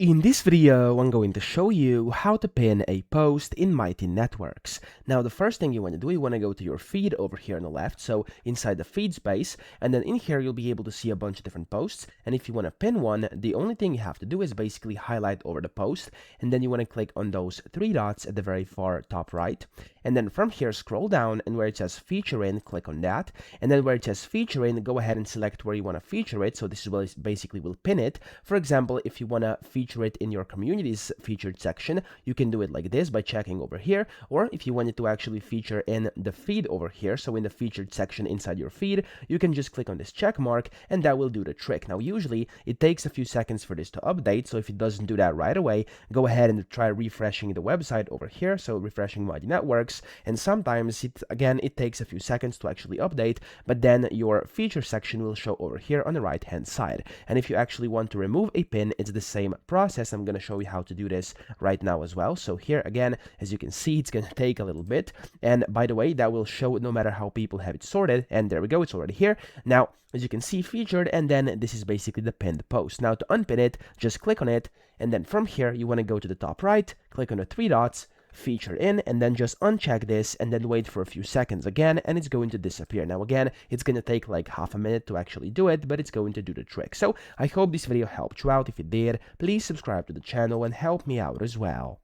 In this video, I'm going to show you how to pin a post in Mighty Networks. Now, the first thing you want to do, you want to go to your feed over here on the left, so inside the feed space, and then in here, you'll be able to see a bunch of different posts. And if you want to pin one, the only thing you have to do is basically highlight over the post, and then you want to click on those three dots at the very far top right. And then from here, scroll down, and where it says feature in, click on that. And then where it says feature in, go ahead and select where you want to feature it. So this is what basically will pin it. For example, if you want to feature it in your community's featured section, you can do it like this by checking over here. Or if you want it to actually feature in the feed over here, so in the featured section inside your feed, you can just click on this check mark, and that will do the trick. Now, usually it takes a few seconds for this to update. So if it doesn't do that right away, go ahead and try refreshing the website over here. So refreshing Mighty Networks. And sometimes it takes a few seconds to actually update, but then your feature section will show over here on the right hand side. And if you actually want to remove a pin, it's the same process. I'm going to show you how to do this right now as well. So here again, as you can see, it's going to take a little bit. And by the way, that will show no matter how people have it sorted. And there we go, it's already here. Now, as you can see, featured, and then this is basically the pinned post. Now to unpin it, just click on it, and then from here, you want to go to the top right, click on the three dots, feature in, and then just uncheck this and then wait for a few seconds again, and it's going to disappear. Now again, it's going to take like half a minute to actually do it, but it's going to do the trick. So I hope this video helped you out. If it did, please subscribe to the channel and help me out as well.